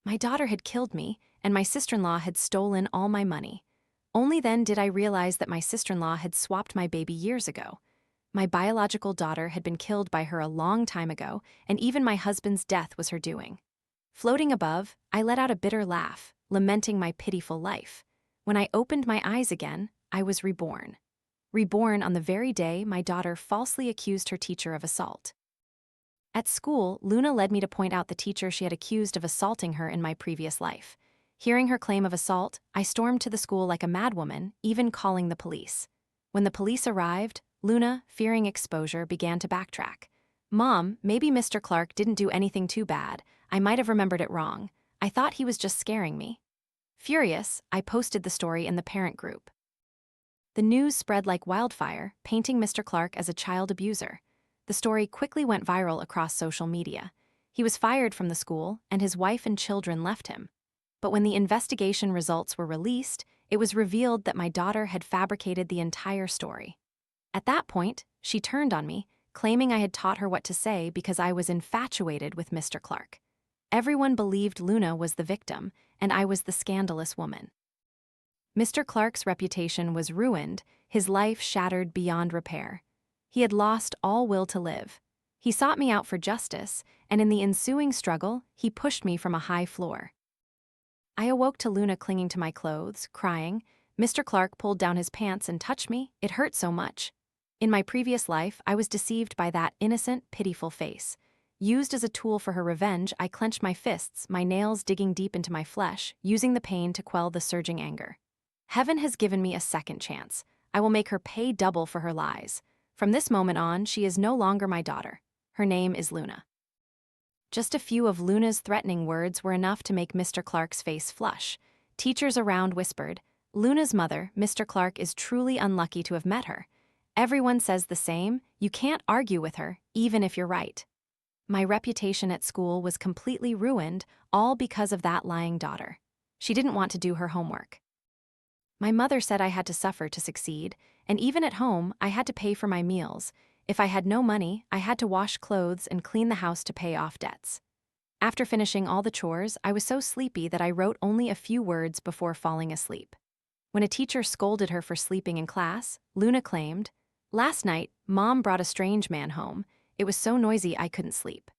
My daughter had killed me, and my sister-in-law had stolen all my money. Only then did I realize that my sister-in-law had swapped my baby years ago. My biological daughter had been killed by her a long time ago, and even my husband's death was her doing. Floating above, I let out a bitter laugh, lamenting my pitiful life. When I opened my eyes again, I was reborn. Reborn on the very day my daughter falsely accused her teacher of assault. At school, Luna led me to point out the teacher she had accused of assaulting her in my previous life. Hearing her claim of assault, I stormed to the school like a madwoman, even calling the police. When the police arrived, Luna, fearing exposure, began to backtrack. "Mom, maybe Mr. Clark didn't do anything too bad. I might have remembered it wrong. I thought he was just scaring me." Furious, I posted the story in the parent group. The news spread like wildfire, painting Mr. Clark as a child abuser. The story quickly went viral across social media. He was fired from the school, and his wife and children left him. But when the investigation results were released, it was revealed that my daughter had fabricated the entire story. At that point, she turned on me, claiming I had taught her what to say because I was infatuated with Mr. Clark. Everyone believed Luna was the victim, and I was the scandalous woman. Mr. Clark's reputation was ruined, his life shattered beyond repair. He had lost all will to live. He sought me out for justice, and in the ensuing struggle, he pushed me from a high floor. I awoke to Luna clinging to my clothes, crying. Mr. Clark pulled down his pants and touched me. It hurt so much. In my previous life, I was deceived by that innocent, pitiful face. Used as a tool for her revenge, I clenched my fists, my nails digging deep into my flesh, using the pain to quell the surging anger. Heaven has given me a second chance. I will make her pay double for her lies. From this moment on, she is no longer my daughter. Her name is Luna. Just a few of Luna's threatening words were enough to make Mr. Clark's face flush. Teachers around whispered, "Luna's mother, Mr. Clark, is truly unlucky to have met her. Everyone says the same. You can't argue with her, even if you're right." My reputation at school was completely ruined, all because of that lying daughter. She didn't want to do her homework. My mother said I had to suffer to succeed, and even at home, I had to pay for my meals. If I had no money, I had to wash clothes and clean the house to pay off debts. After finishing all the chores, I was so sleepy that I wrote only a few words before falling asleep. When a teacher scolded her for sleeping in class, Luna claimed, "Last night, Mom brought a strange man home. It was so noisy I couldn't sleep."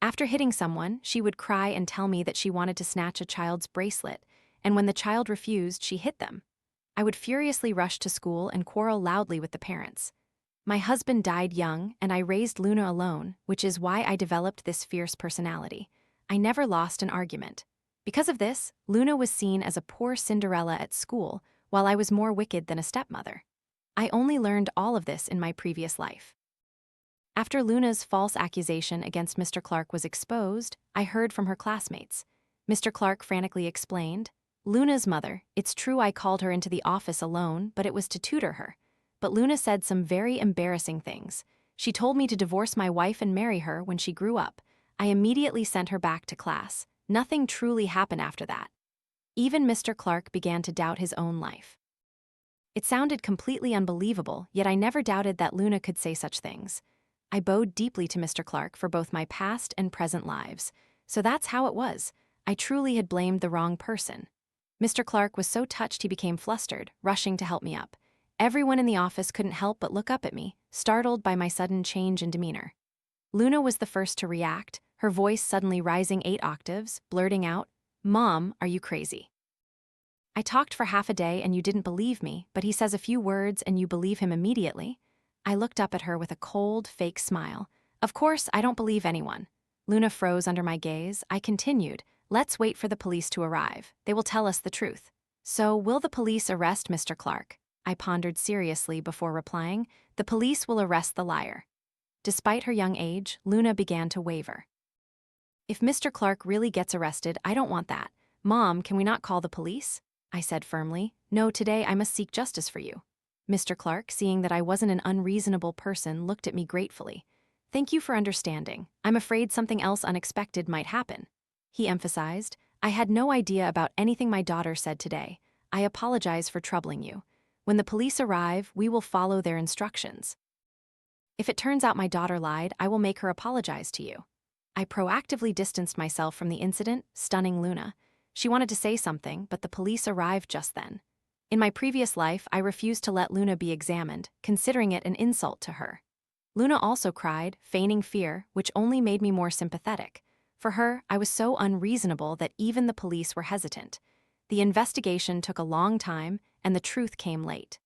After hitting someone, she would cry and tell me that she wanted to snatch a child's bracelet, and when the child refused, she hit them. I would furiously rush to school and quarrel loudly with the parents. My husband died young, and I raised Luna alone, which is why I developed this fierce personality. I never lost an argument. Because of this, Luna was seen as a poor Cinderella at school, while I was more wicked than a stepmother. I only learned all of this in my previous life. After Luna's false accusation against Mr. Clark was exposed, I heard from her classmates. Mr. Clark frantically explained, "Luna's mother, it's true I called her into the office alone, but it was to tutor her. But Luna said some very embarrassing things. She told me to divorce my wife and marry her when she grew up. I immediately sent her back to class. Nothing truly happened after that." Even Mr. Clark began to doubt his own life. It sounded completely unbelievable, yet I never doubted that Luna could say such things. I bowed deeply to Mr. Clark for both my past and present lives. So that's how it was. I truly had blamed the wrong person. Mr. Clark was so touched he became flustered, rushing to help me up. Everyone in the office couldn't help but look up at me, startled by my sudden change in demeanor. Luna was the first to react, her voice suddenly rising 8 octaves, blurting out, "Mom, are you crazy? I talked for half a day and you didn't believe me, but he says a few words and you believe him immediately." I looked up at her with a cold, fake smile. "Of course, I don't believe anyone." Luna froze under my gaze. I continued, "Let's wait for the police to arrive. They will tell us the truth." "So, will the police arrest Mr. Clark?" I pondered seriously before replying. "The police will arrest the liar." Despite her young age, Luna began to waver. "If Mr. Clark really gets arrested, I don't want that. Mom, can we not call the police?" I said firmly. "No, today I must seek justice for you." Mr. Clark, seeing that I wasn't an unreasonable person, looked at me gratefully. "Thank you for understanding. I'm afraid something else unexpected might happen." He emphasized, "I had no idea about anything my daughter said today. I apologize for troubling you. When the police arrive, we will follow their instructions. If it turns out my daughter lied, I will make her apologize to you." I proactively distanced myself from the incident, stunning Luna. She wanted to say something, but the police arrived just then. In my previous life, I refused to let Luna be examined, considering it an insult to her. Luna also cried, feigning fear, which only made me more sympathetic. For her, I was so unreasonable that even the police were hesitant. The investigation took a long time, and the truth came late.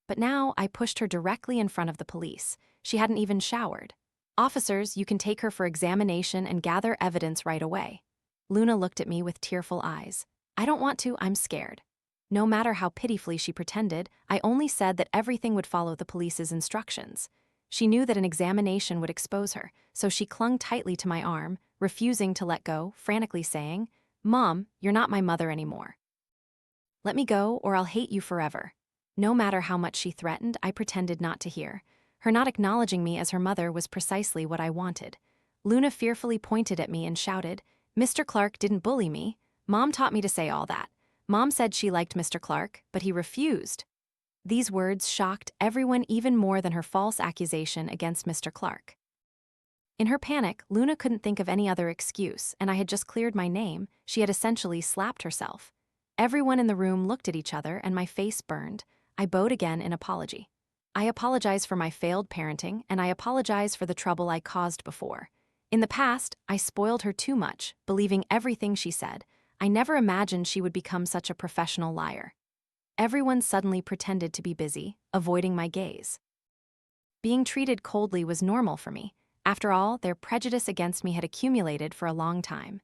But now I pushed her directly in front of the police. She hadn't even showered. "Officers, you can take her for examination and gather evidence right away." Luna looked at me with tearful eyes. "I don't want to, I'm scared." No matter how pitifully she pretended, I only said that everything would follow the police's instructions. She knew that an examination would expose her, so she clung tightly to my arm, refusing to let go, frantically saying, "Mom, you're not my mother anymore. Let me go or I'll hate you forever." No matter how much she threatened, I pretended not to hear. Her not acknowledging me as her mother was precisely what I wanted. Luna fearfully pointed at me and shouted, "Mr. Clark didn't bully me. Mom taught me to say all that. Mom said she liked Mr. Clark, but he refused." These words shocked everyone even more than her false accusation against Mr. Clark. In her panic, Luna couldn't think of any other excuse, and I had just cleared my name. She had essentially slapped herself. Everyone in the room looked at each other, and my face burned. I bowed again in apology. "I apologize for my failed parenting, and I apologize for the trouble I caused before. In the past, I spoiled her too much, believing everything she said. I never imagined she would become such a professional liar." Everyone suddenly pretended to be busy, avoiding my gaze. Being treated coldly was normal for me. After all, their prejudice against me had accumulated for a long time.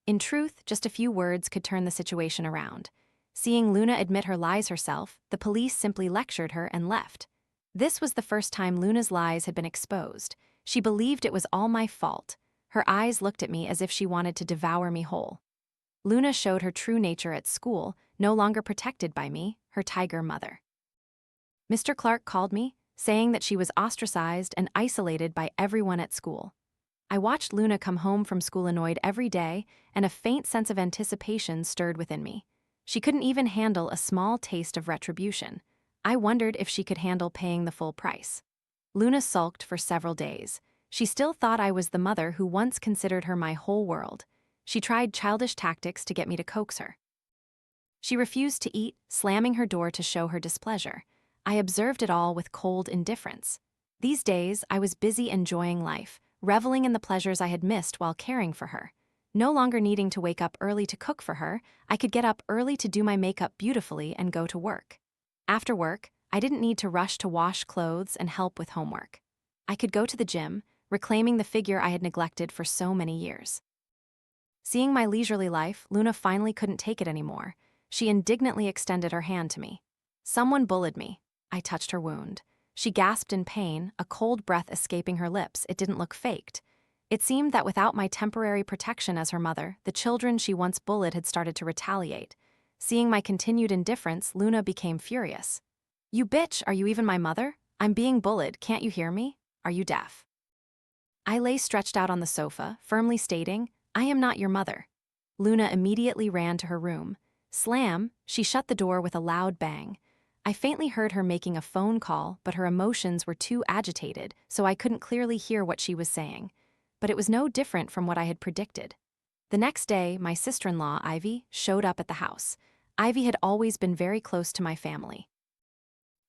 In truth, just a few words could turn the situation around. Seeing Luna admit her lies herself, the police simply lectured her and left. This was the first time Luna's lies had been exposed. She believed it was all my fault. Her eyes looked at me as if she wanted to devour me whole. Luna showed her true nature at school, no longer protected by me, her tiger mother. Mr. Clark called me, saying that she was ostracized and isolated by everyone at school. I watched Luna come home from school annoyed every day, and a faint sense of anticipation stirred within me. She couldn't even handle a small taste of retribution. I wondered if she could handle paying the full price. Luna sulked for several days. She still thought I was the mother who once considered her my whole world. She tried childish tactics to get me to coax her. She refused to eat, slamming her door to show her displeasure. I observed it all with cold indifference. These days, I was busy enjoying life, reveling in the pleasures I had missed while caring for her. No longer needing to wake up early to cook for her, I could get up early to do my makeup beautifully and go to work. After work, I didn't need to rush to wash clothes and help with homework. I could go to the gym, reclaiming the figure I had neglected for so many years. Seeing my leisurely life, Luna finally couldn't take it anymore. She indignantly extended her hand to me. "Someone bullied me." I touched her wound. She gasped in pain, a cold breath escaping her lips. It didn't look faked. It seemed that without my temporary protection as her mother, the children she once bullied had started to retaliate. Seeing my continued indifference, Luna became furious. "You bitch, are you even my mother? I'm being bullied, can't you hear me? Are you deaf?" I lay stretched out on the sofa, firmly stating, "I am not your mother." Luna immediately ran to her room. Slam, she shut the door with a loud bang. I faintly heard her making a phone call, but her emotions were too agitated, so I couldn't clearly hear what she was saying. But it was no different from what I had predicted. The next day, my sister-in-law, Ivy, showed up at the house. Ivy had always been very close to my family.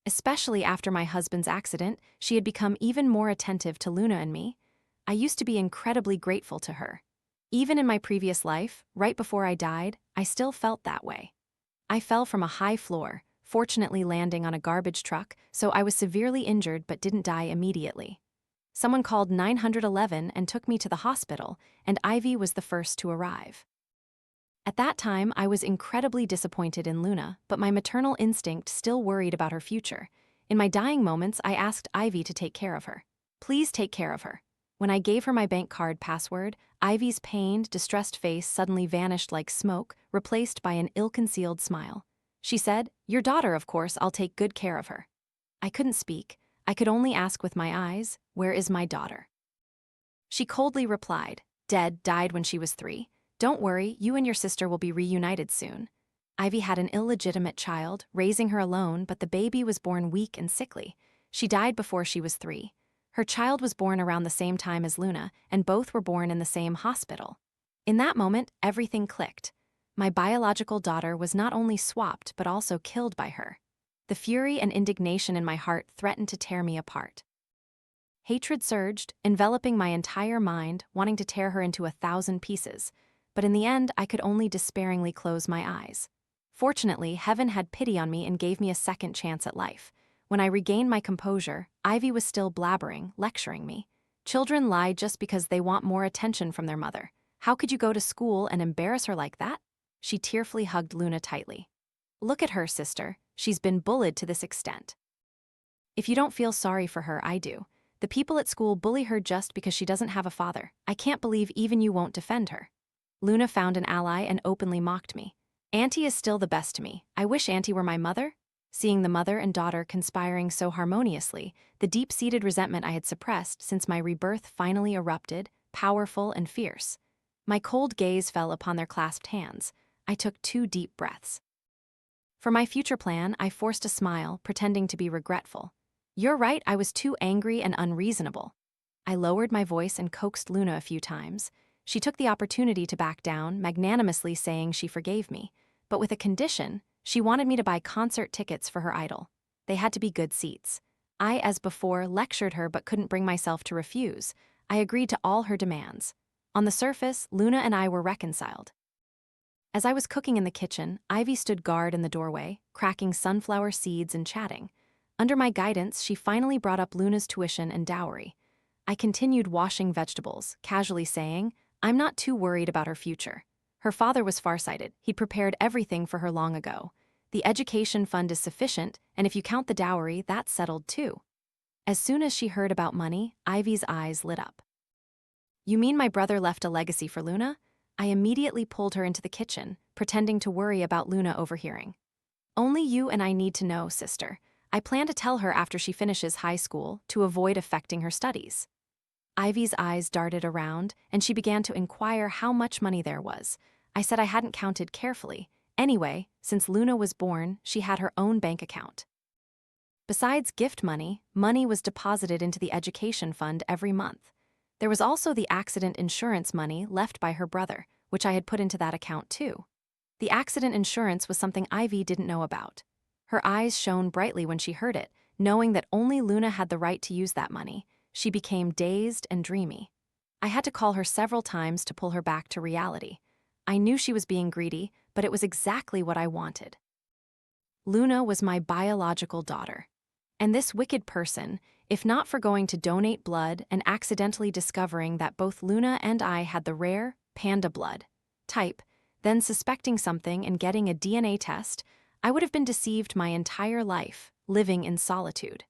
Especially after my husband's accident, she had become even more attentive to Luna and me. I used to be incredibly grateful to her. Even in my previous life, right before I died, I still felt that way. I fell from a high floor, fortunately landing on a garbage truck, so I was severely injured but didn't die immediately. Someone called 911 and took me to the hospital, and Ivy was the first to arrive. At that time, I was incredibly disappointed in Luna, but my maternal instinct still worried about her future. In my dying moments, I asked Ivy to take care of her. "Please take care of her." When I gave her my bank card password, Ivy's pained, distressed face suddenly vanished like smoke, replaced by an ill-concealed smile. She said, "Your daughter, of course, I'll take good care of her." I couldn't speak. I could only ask with my eyes, "Where is my daughter?" She coldly replied, "Dead, died when she was 3. Don't worry, you and your sister will be reunited soon." Ivy had an illegitimate child, raising her alone, but the baby was born weak and sickly. She died before she was 3. Her child was born around the same time as Luna, and both were born in the same hospital. In that moment, everything clicked. My biological daughter was not only swapped but also killed by her. The fury and indignation in my heart threatened to tear me apart. Hatred surged, enveloping my entire mind, wanting to tear her into 1,000 pieces. But in the end, I could only despairingly close my eyes. Fortunately, heaven had pity on me and gave me a second chance at life. When I regained my composure, Ivy was still blabbering, lecturing me. Children lie just because they want more attention from their mother. How could you go to school and embarrass her like that? She tearfully hugged Luna tightly. Look at her, sister. She's been bullied to this extent. If you don't feel sorry for her, I do. The people at school bully her just because she doesn't have a father. I can't believe even you won't defend her. Luna found an ally and openly mocked me. Auntie is still the best to me. I wish Auntie were my mother. Seeing the mother and daughter conspiring so harmoniously, the deep-seated resentment I had suppressed since my rebirth finally erupted, powerful and fierce. My cold gaze fell upon their clasped hands. I took 2 deep breaths. For my future plan, I forced a smile, pretending to be regretful. You're right, I was too angry and unreasonable. I lowered my voice and coaxed Luna a few times. She took the opportunity to back down, magnanimously saying she forgave me. But with a condition, she wanted me to buy concert tickets for her idol. They had to be good seats. I, as before, lectured her but couldn't bring myself to refuse. I agreed to all her demands. On the surface, Luna and I were reconciled. As I was cooking in the kitchen, Ivy stood guard in the doorway, cracking sunflower seeds and chatting. Under my guidance, she finally brought up Luna's tuition and dowry. I continued washing vegetables, casually saying, I'm not too worried about her future. Her father was farsighted. He'd prepared everything for her long ago. The education fund is sufficient, and if you count the dowry, that's settled too. As soon as she heard about money, Ivy's eyes lit up. You mean my brother left a legacy for Luna? I immediately pulled her into the kitchen, pretending to worry about Luna overhearing. Only you and I need to know, sister. I plan to tell her after she finishes high school to avoid affecting her studies. Ivy's eyes darted around, and she began to inquire how much money there was. I said I hadn't counted carefully. Anyway, since Luna was born, she had her own bank account. Besides gift money, money was deposited into the education fund every month. There was also the accident insurance money left by her brother, which I had put into that account too. The accident insurance was something Ivy didn't know about. Her eyes shone brightly when she heard it, knowing that only Luna had the right to use that money. She became dazed and dreamy. I had to call her several times to pull her back to reality. I knew she was being greedy, but it was exactly what I wanted. Luna was my biological daughter. And this wicked person, if not for going to donate blood and accidentally discovering that both Luna and I had the rare panda blood type, then suspecting something and getting a DNA test, I would have been deceived my entire life, living in solitude.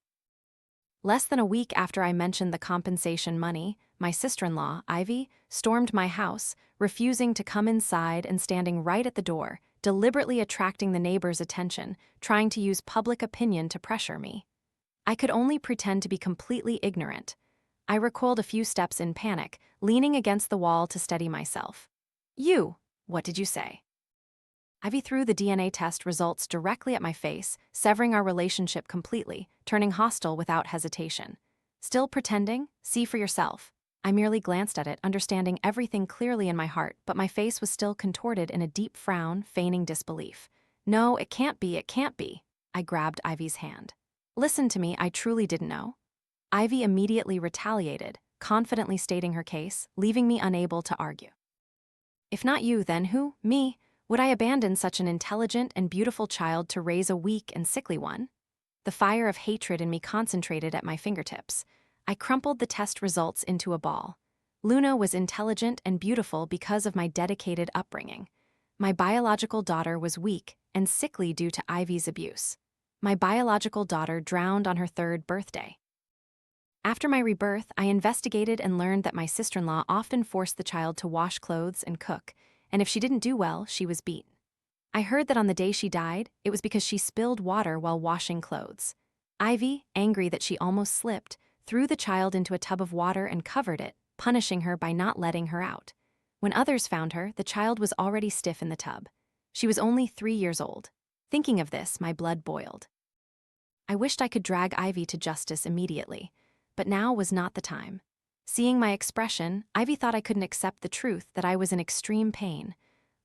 Less than a week after I mentioned the compensation money, my sister-in-law, Ivy, stormed my house, refusing to come inside and standing right at the door, deliberately attracting the neighbors' attention, trying to use public opinion to pressure me. I could only pretend to be completely ignorant. I recoiled a few steps in panic, leaning against the wall to steady myself. You, what did you say? Ivy threw the DNA test results directly at my face, severing our relationship completely, turning hostile without hesitation. Still pretending? See for yourself. I merely glanced at it, understanding everything clearly in my heart, but my face was still contorted in a deep frown, feigning disbelief. No, it can't be, it can't be. I grabbed Ivy's hand. Listen to me, I truly didn't know. Ivy immediately retaliated, confidently stating her case, leaving me unable to argue. If not you, then who? Me? Would I abandon such an intelligent and beautiful child to raise a weak and sickly one? The fire of hatred in me concentrated at my fingertips. I crumpled the test results into a ball. Luna was intelligent and beautiful because of my dedicated upbringing. My biological daughter was weak and sickly due to Ivy's abuse. My biological daughter drowned on her 3rd birthday. After my rebirth, I investigated and learned that my sister-in-law often forced the child to wash clothes and cook, and if she didn't do well, she was beaten. I heard that on the day she died, it was because she spilled water while washing clothes. Ivy, angry that she almost slipped, threw the child into a tub of water and covered it, punishing her by not letting her out. When others found her, the child was already stiff in the tub. She was only 3 years old. Thinking of this, my blood boiled. I wished I could drag Ivy to justice immediately, but now was not the time. Seeing my expression, Ivy thought I couldn't accept the truth that I was in extreme pain.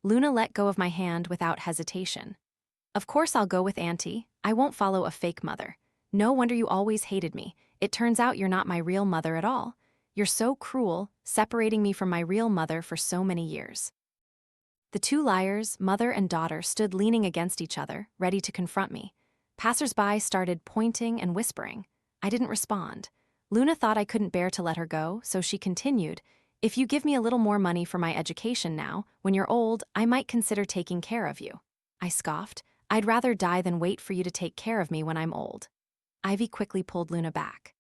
Luna let go of my hand without hesitation. Of course I'll go with Auntie. I won't follow a fake mother. No wonder you always hated me. It turns out you're not my real mother at all. You're so cruel, separating me from my real mother for so many years. The two liars, mother and daughter, stood leaning against each other, ready to confront me. Passers-by started pointing and whispering. I didn't respond. Luna thought I couldn't bear to let her go, so she continued, "If you give me a little more money for my education now, when you're old, I might consider taking care of you." I scoffed. "I'd rather die than wait for you to take care of me when I'm old." Ivy quickly pulled Luna back.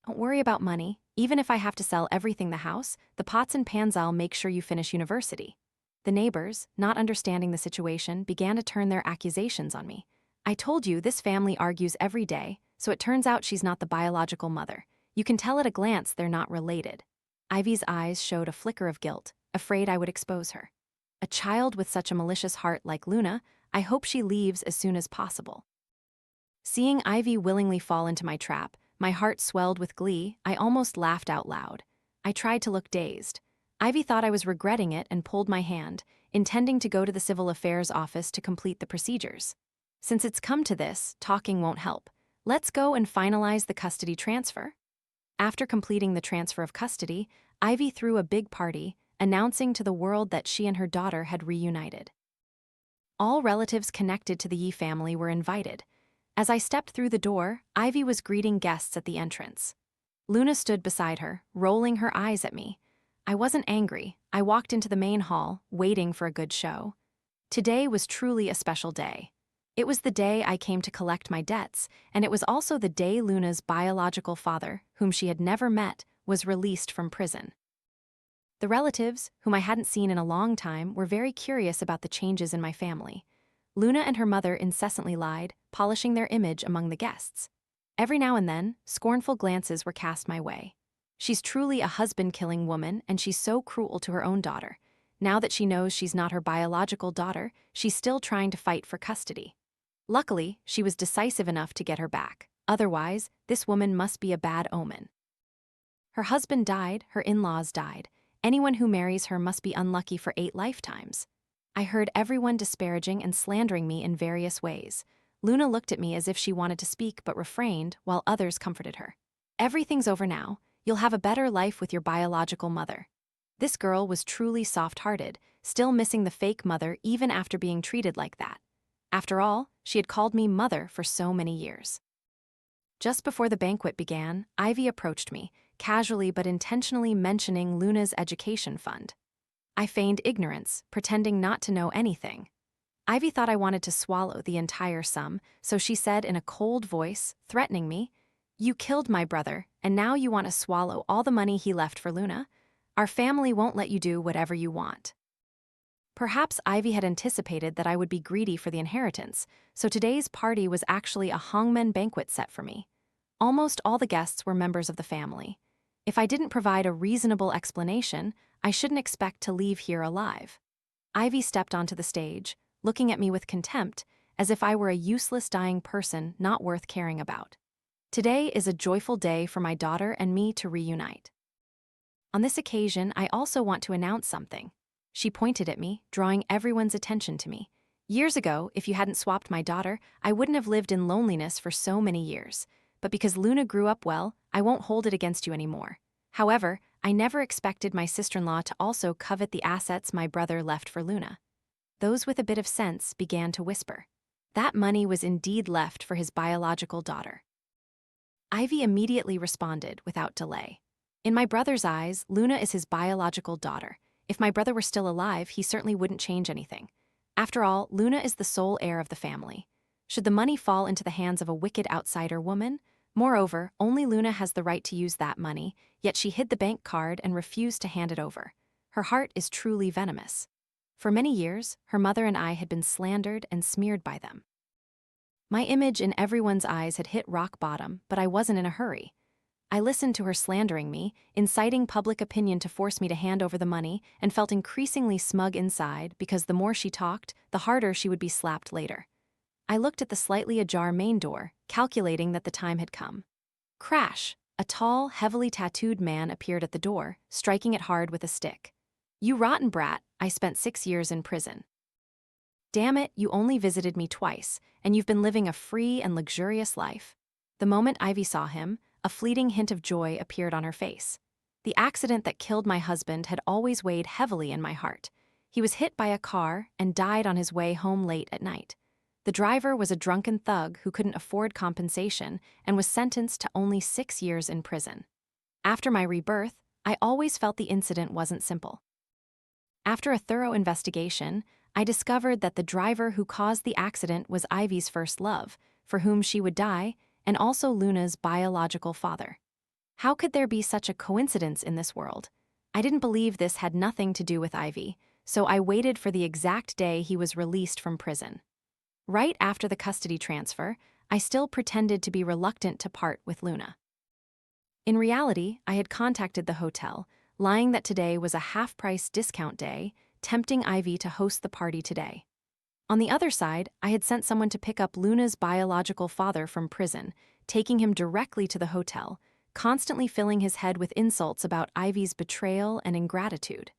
"Don't worry about money. Even if I have to sell everything the house, the pots and pans, I'll make sure you finish university." The neighbors, not understanding the situation, began to turn their accusations on me. "I told you this family argues every day, so it turns out she's not the biological mother. You can tell at a glance they're not related." Ivy's eyes showed a flicker of guilt, afraid I would expose her. A child with such a malicious heart like Luna, I hope she leaves as soon as possible. Seeing Ivy willingly fall into my trap, my heart swelled with glee. I almost laughed out loud. I tried to look dazed. Ivy thought I was regretting it and pulled my hand, intending to go to the civil affairs office to complete the procedures. "Since it's come to this, talking won't help. Let's go and finalize the custody transfer." After completing the transfer of custody, Ivy threw a big party, announcing to the world that she and her daughter had reunited. All relatives connected to the Yi family were invited. As I stepped through the door, Ivy was greeting guests at the entrance. Luna stood beside her, rolling her eyes at me. I wasn't angry. I walked into the main hall, waiting for a good show. Today was truly a special day. It was the day I came to collect my debts, and it was also the day Luna's biological father, whom she had never met, was released from prison. The relatives, whom I hadn't seen in a long time, were very curious about the changes in my family. Luna and her mother incessantly lied, polishing their image among the guests. Every now and then, scornful glances were cast my way. "She's truly a husband-killing woman, and she's so cruel to her own daughter. Now that she knows she's not her biological daughter, she's still trying to fight for custody." Luckily, she was decisive enough to get her back. Otherwise, this woman must be a bad omen. Her husband died, her in-laws died. Anyone who marries her must be unlucky for 8 lifetimes. I heard everyone disparaging and slandering me in various ways. Luna looked at me as if she wanted to speak but refrained, while others comforted her. "Everything's over now. You'll have a better life with your biological mother." This girl was truly soft-hearted, still missing the fake mother even after being treated like that. After all, she had called me mother for so many years. Just before the banquet began, Ivy approached me, casually but intentionally mentioning Luna's education fund. I feigned ignorance, pretending not to know anything. Ivy thought I wanted to swallow the entire sum, so she said in a cold voice, threatening me, "You killed my brother, and now you want to swallow all the money he left for Luna? Our family won't let you do whatever you want." Perhaps Ivy had anticipated that I would be greedy for the inheritance, so today's party was actually a hangmen banquet set for me. Almost all the guests were members of the family. If I didn't provide a reasonable explanation, I shouldn't expect to leave here alive. Ivy stepped onto the stage, looking at me with contempt, as if I were a useless dying person not worth caring about. Today is a joyful day for my daughter and me to reunite. On this occasion, I also want to announce something. She pointed at me, drawing everyone's attention to me. "Years ago, if you hadn't swapped my daughter, I wouldn't have lived in loneliness for so many years. But because Luna grew up well, I won't hold it against you anymore. However, I never expected my sister-in-law to also covet the assets my brother left for Luna." Those with a bit of sense began to whisper. That money was indeed left for his biological daughter. Ivy immediately responded without delay. "In my brother's eyes, Luna is his biological daughter. If my brother were still alive, he certainly wouldn't change anything. After all, Luna is the sole heir of the family. Should the money fall into the hands of a wicked outsider woman? Moreover, only Luna has the right to use that money, yet she hid the bank card and refused to hand it over. Her heart is truly venomous. For many years, her mother and I had been slandered and smeared by them. My image in everyone's eyes had hit rock bottom, but I wasn't in a hurry. I listened to her slandering me, inciting public opinion to force me to hand over the money, and felt increasingly smug inside because the more she talked, the harder she would be slapped later. I looked at the slightly ajar main door, calculating that the time had come. Crash! A tall, heavily tattooed man appeared at the door, striking it hard with a stick. "You rotten brat, I spent 6 years in prison." "Damn it, you only visited me twice, and you've been living a free and luxurious life." The moment Ivy saw him, a fleeting hint of joy appeared on her face. "The accident that killed my husband had always weighed heavily in my heart. He was hit by a car and died on his way home late at night. The driver was a drunken thug who couldn't afford compensation and was sentenced to only 6 years in prison. After my rebirth, I always felt the incident wasn't simple. After a thorough investigation, I discovered that the driver who caused the accident was Ivy's first love, for whom she would die, and also Luna's biological father. How could there be such a coincidence in this world? I didn't believe this had nothing to do with Ivy, so I waited for the exact day he was released from prison. Right after the custody transfer, I still pretended to be reluctant to part with Luna. In reality, I had contacted the hotel, lying that today was a half-price discount day, tempting Ivy to host the party today. On the other side, I had sent someone to pick up Luna's biological father from prison, taking him directly to the hotel, constantly filling his head with insults about Ivy's betrayal and ingratitude.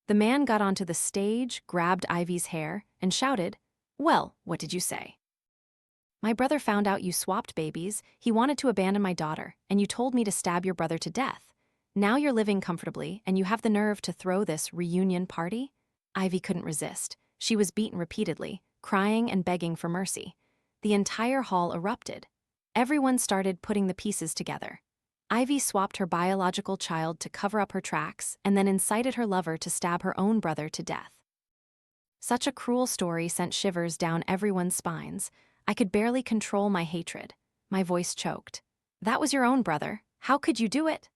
The man got onto the stage, grabbed Ivy's hair, and shouted, "Well, what did you say? My brother found out you swapped babies, he wanted to abandon my daughter, and you told me to stab your brother to death. Now you're living comfortably, and you have the nerve to throw this reunion party?" Ivy couldn't resist. She was beaten repeatedly, crying and begging for mercy. The entire hall erupted. Everyone started putting the pieces together. Ivy swapped her biological child to cover up her tracks and then incited her lover to stab her own brother to death. Such a cruel story sent shivers down everyone's spines. I could barely control my hatred. My voice choked. "That was your own brother. How could you do it?"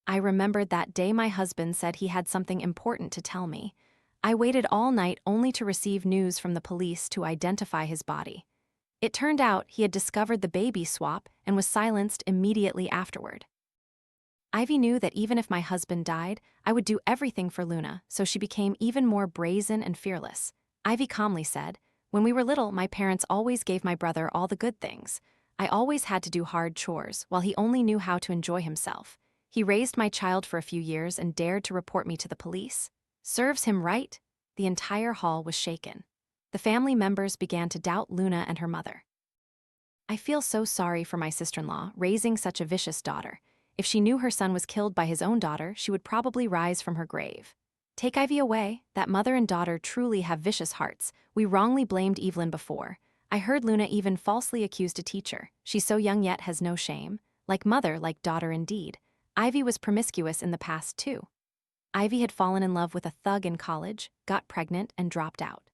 I remembered that day my husband said he had something important to tell me. I waited all night only to receive news from the police to identify his body. It turned out he had discovered the baby swap and was silenced immediately afterward. Ivy knew that even if my husband died, I would do everything for Luna, so she became even more brazen and fearless. Ivy calmly said, "When we were little, my parents always gave my brother all the good things. I always had to do hard chores, while he only knew how to enjoy himself. He raised my child for a few years and dared to report me to the police. Serves him right?" The entire hall was shaken. The family members began to doubt Luna and her mother. "I feel so sorry for my sister-in-law, raising such a vicious daughter. If she knew her son was killed by his own daughter, she would probably rise from her grave. Take Ivy away. That mother and daughter truly have vicious hearts. We wrongly blamed Evelyn before. I heard Luna even falsely accused a teacher. She's so young yet has no shame. Like mother, like daughter indeed. Ivy was promiscuous in the past too." Ivy had fallen in love with a thug in college, got pregnant, and dropped out.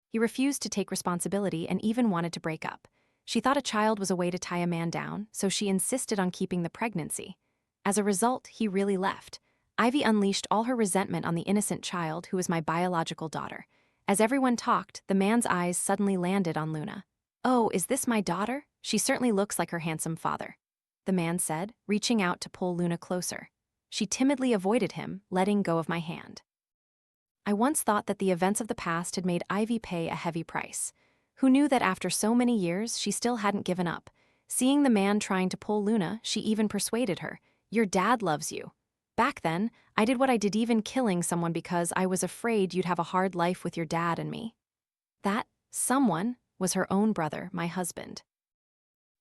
He refused to take responsibility and even wanted to break up. She thought a child was a way to tie a man down, so she insisted on keeping the pregnancy. As a result, he really left. Ivy unleashed all her resentment on the innocent child who was my biological daughter. As everyone talked, the man's eyes suddenly landed on Luna. "Oh, is this my daughter? She certainly looks like her handsome father," the man said, reaching out to pull Luna closer. She timidly avoided him, letting go of my hand. I once thought that the events of the past had made Ivy pay a heavy price. Who knew that after so many years, she still hadn't given up? Seeing the man trying to pull Luna, she even persuaded her, "Your dad loves you." Back then, I did what I did, even killing someone because I was afraid you'd have a hard life with your dad and me. That someone was her own brother, my husband.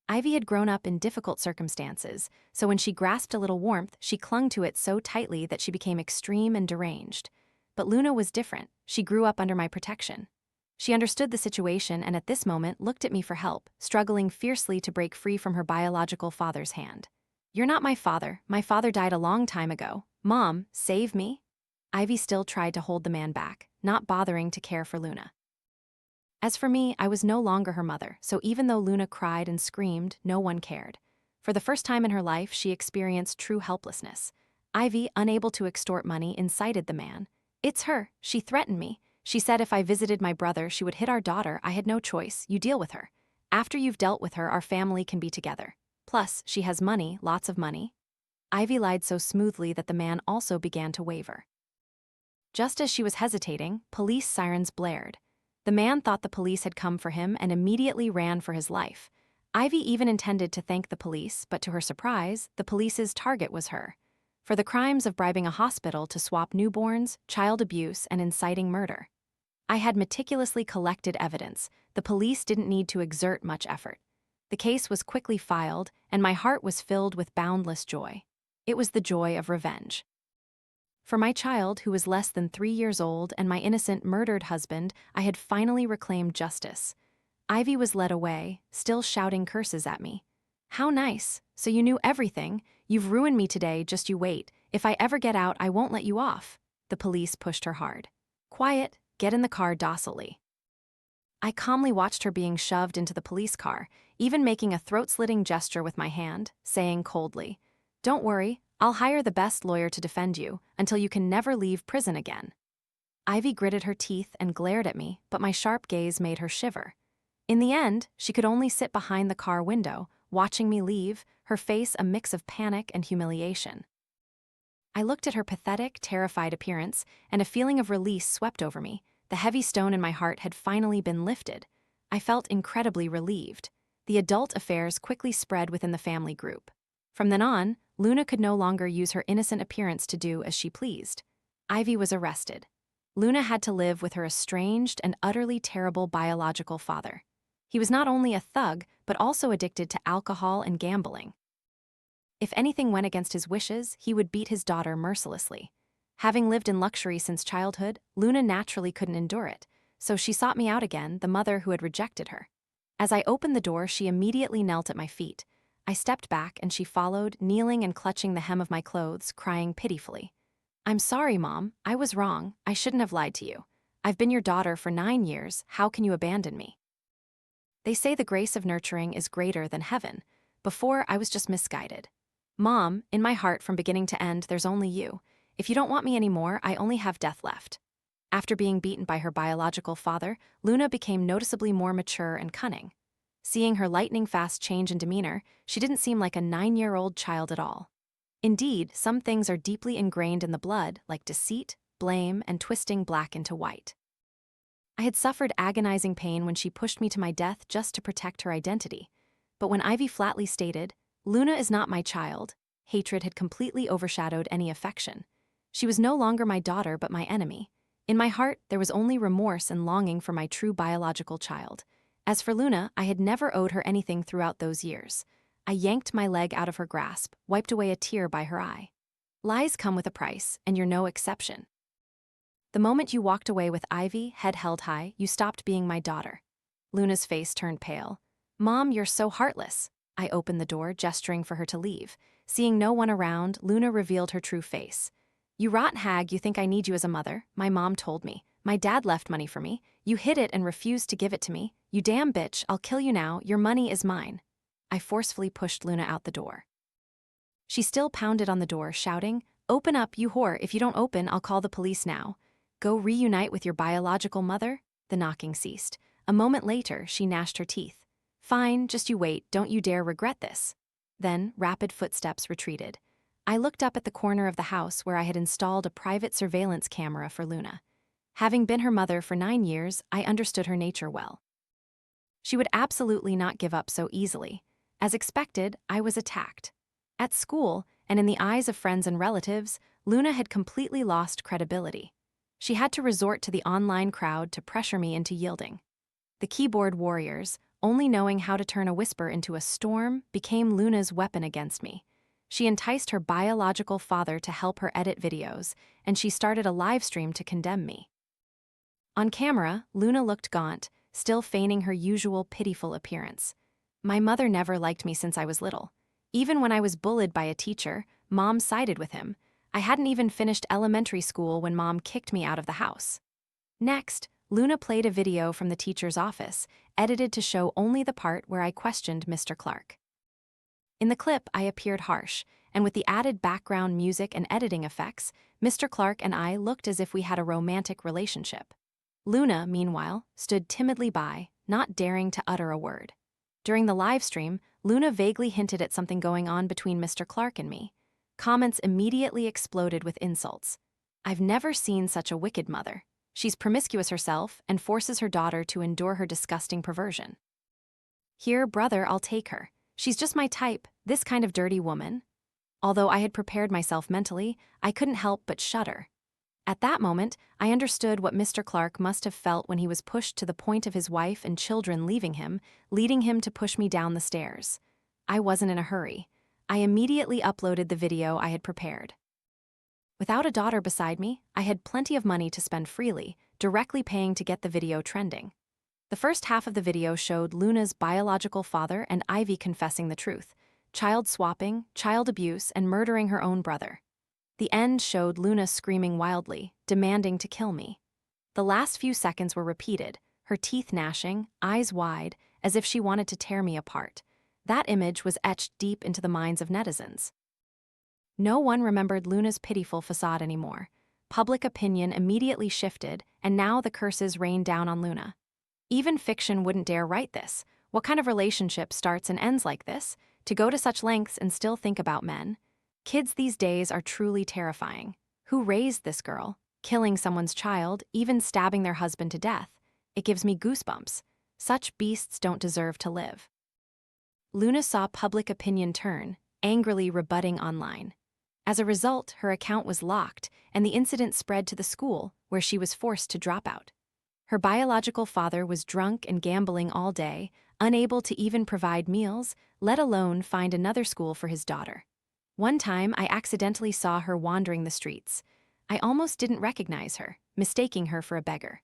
Ivy had grown up in difficult circumstances, so when she grasped a little warmth, she clung to it so tightly that she became extreme and deranged. But Luna was different. She grew up under my protection. She understood the situation and at this moment looked at me for help, struggling fiercely to break free from her biological father's hand. "You're not my father. My father died a long time ago. Mom, save me." Ivy still tried to hold the man back, not bothering to care for Luna. As for me, I was no longer her mother, so even though Luna cried and screamed, no one cared. For the first time in her life, she experienced true helplessness. Ivy, unable to extort money, incited the man. "It's her. She threatened me. She said if I visited my brother, she would hit our daughter. I had no choice. You deal with her. After you've dealt with her, our family can be together. Plus, she has money, lots of money." Ivy lied so smoothly that the man also began to waver. Just as she was hesitating, police sirens blared. The man thought the police had come for him and immediately ran for his life. Ivy even intended to thank the police, but to her surprise, the police's target was her. For the crimes of bribing a hospital to swap newborns, child abuse, and inciting murder. I had meticulously collected evidence. The police didn't need to exert much effort. The case was quickly filed, and my heart was filled with boundless joy. It was the joy of revenge. For my child, who was less than 3 years old, and my innocent murdered husband, I had finally reclaimed justice. Ivy was led away, still shouting curses at me. How nice. So you knew everything. You've ruined me today, just you wait. If I ever get out, I won't let you off. The police pushed her hard. Quiet, get in the car docilely. I calmly watched her being shoved into the police car, even making a throat-slitting gesture with my hand, saying coldly, "Don't worry, I'll hire the best lawyer to defend you until you can never leave prison again." Ivy gritted her teeth and glared at me, but my sharp gaze made her shiver. In the end, she could only sit behind the car window, watching me leave, her face a mix of panic and humiliation. I looked at her pathetic, terrified appearance, and a feeling of release swept over me. The heavy stone in my heart had finally been lifted. I felt incredibly relieved. The adult affairs quickly spread within the family group. From then on, Luna could no longer use her innocent appearance to do as she pleased. Ivy was arrested. Luna had to live with her estranged and utterly terrible biological father. He was not only a thug, but also addicted to alcohol and gambling. If anything went against his wishes, he would beat his daughter mercilessly. Having lived in luxury since childhood, Luna naturally couldn't endure it, so she sought me out again, the mother who had rejected her. As I opened the door, she immediately knelt at my feet. I stepped back and she followed, kneeling and clutching the hem of my clothes, crying pitifully. "I'm sorry, Mom. I was wrong. I shouldn't have lied to you. I've been your daughter for 9 years. How can you abandon me?" They say the grace of nurturing is greater than heaven. Before, I was just misguided. Mom, in my heart from beginning to end, there's only you. If you don't want me anymore, I only have death left. After being beaten by her biological father, Luna became noticeably more mature and cunning. Seeing her lightning-fast change in demeanor, she didn't seem like a 9-year-old child at all. Indeed, some things are deeply ingrained in the blood, like deceit, blame, and twisting black into white. I had suffered agonizing pain when she pushed me to my death just to protect her identity. But when Ivy flatly stated, "Luna is not my child," hatred had completely overshadowed any affection. She was no longer my daughter but my enemy. In my heart, there was only remorse and longing for my true biological child. As for Luna, I had never owed her anything throughout those years. I yanked my leg out of her grasp, wiped away a tear by her eye. Lies come with a price, and you're no exception. The moment you walked away with Ivy, head held high, you stopped being my daughter. Luna's face turned pale. "Mom, you're so heartless." I opened the door, gesturing for her to leave. Seeing no one around, Luna revealed her true face. "You rotten hag, you think I need you as a mother? My mom told me. My dad left money for me. You hid it and refused to give it to me. You damn bitch, I'll kill you now. Your money is mine." I forcefully pushed Luna out the door. She still pounded on the door, shouting, "Open up, you whore. If you don't open, I'll call the police now." "Go reunite with your biological mother?" The knocking ceased. A moment later, she gnashed her teeth. "Fine, just you wait. Don't you dare regret this." Then, rapid footsteps retreated. I looked up at the corner of the house where I had installed a private surveillance camera for Luna. Having been her mother for 9 years, I understood her nature well. She would absolutely not give up so easily. As expected, I was attacked. At school, and in the eyes of friends and relatives, Luna had completely lost credibility. She had to resort to the online crowd to pressure me into yielding. The keyboard warriors, only knowing how to turn a whisper into a storm, became Luna's weapon against me. She enticed her biological father to help her edit videos, and she started a live stream to condemn me. On camera, Luna looked gaunt, still feigning her usual pitiful appearance. My mother never liked me since I was little. Even when I was bullied by a teacher, Mom sided with him. I hadn't even finished elementary school when Mom kicked me out of the house. Next, Luna played a video from the teacher's office, edited to show only the part where I questioned Mr. Clark. In the clip, I appeared harsh, and with the added background music and editing effects, Mr. Clark and I looked as if we had a romantic relationship. Luna, meanwhile, stood timidly by, not daring to utter a word. During the live stream, Luna vaguely hinted at something going on between Mr. Clark and me. Comments immediately exploded with insults. "I've never seen such a wicked mother. She's promiscuous herself and forces her daughter to endure her disgusting perversion." Here, brother, I'll take her. She's just my type, this kind of dirty woman. Although I had prepared myself mentally, I couldn't help but shudder. At that moment, I understood what Mr. Clark must have felt when he was pushed to the point of his wife and children leaving him, leading him to push me down the stairs. I wasn't in a hurry. I immediately uploaded the video I had prepared. Without a daughter beside me, I had plenty of money to spend freely, directly paying to get the video trending. The first half of the video showed Luna's biological father and Ivy confessing the truth, child swapping, child abuse, and murdering her own brother. The end showed Luna screaming wildly, demanding to kill me. The last few seconds were repeated, her teeth gnashing, eyes wide, as if she wanted to tear me apart. That image was etched deep into the minds of netizens. No one remembered Luna's pitiful facade anymore. Public opinion immediately shifted, and now the curses rained down on Luna. Even fiction wouldn't dare write this. What kind of relationship starts and ends like this? To go to such lengths and still think about men? Kids these days are truly terrifying. Who raised this girl? Killing someone's child, even stabbing their husband to death. It gives me goosebumps. Such beasts don't deserve to live. Luna saw public opinion turn, angrily rebutting online. As a result, her account was locked, and the incident spread to the school, where she was forced to drop out. Her biological father was drunk and gambling all day, unable to even provide meals, let alone find another school for his daughter. One time, I accidentally saw her wandering the streets. I almost didn't recognize her, mistaking her for a beggar.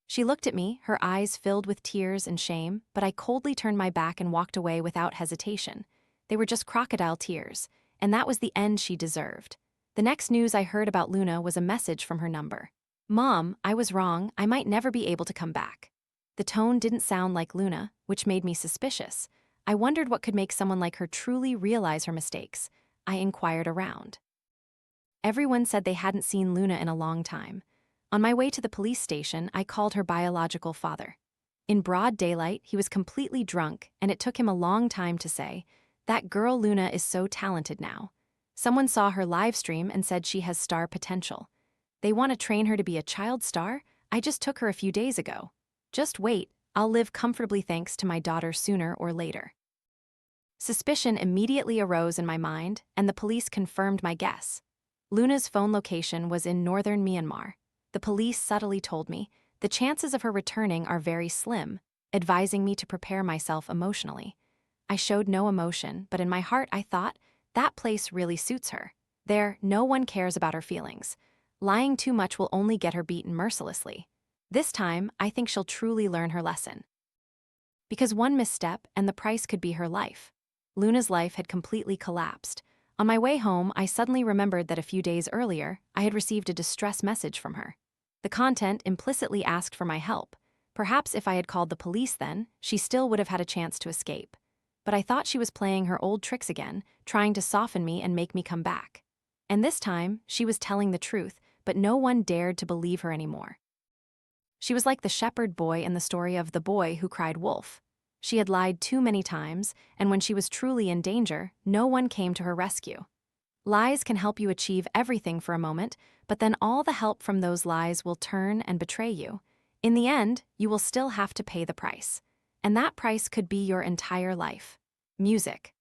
She looked at me, her eyes filled with tears and shame, but I coldly turned my back and walked away without hesitation. They were just crocodile tears, and that was the end she deserved. The next news I heard about Luna was a message from her number. "Mom, I was wrong, I might never be able to come back." The tone didn't sound like Luna, which made me suspicious. I wondered what could make someone like her truly realize her mistakes. I inquired around. Everyone said they hadn't seen Luna in a long time. On my way to the police station, I called her biological father. In broad daylight, he was completely drunk, and it took him a long time to say, "That girl Luna is so talented now. Someone saw her live stream and said she has star potential. They want to train her to be a child star? I just took her a few days ago. Just wait, I'll live comfortably thanks to my daughter sooner or later." Suspicion immediately arose in my mind, and the police confirmed my guess. Luna's phone location was in northern Myanmar. The police subtly told me, the chances of her returning are very slim, advising me to prepare myself emotionally. I showed no emotion, but in my heart I thought, that place really suits her. There, no one cares about her feelings. Lying too much will only get her beaten mercilessly. This time, I think she'll truly learn her lesson. Because one misstep, and the price could be her life. Luna's life had completely collapsed. On my way home, I suddenly remembered that a few days earlier, I had received a distress message from her. The content implicitly asked for my help. Perhaps if I had called the police then, she still would have had a chance to escape. But I thought she was playing her old tricks again, trying to soften me and make me come back. And this time, she was telling the truth, but no one dared to believe her anymore. She was like the shepherd boy in the story of the boy who cried wolf. She had lied too many times, and when she was truly in danger, no one came to her rescue. Lies can help you achieve everything for a moment, but then all the help from those lies will turn and betray you. In the end, you will still have to pay the price. And that price could be your entire life. Music.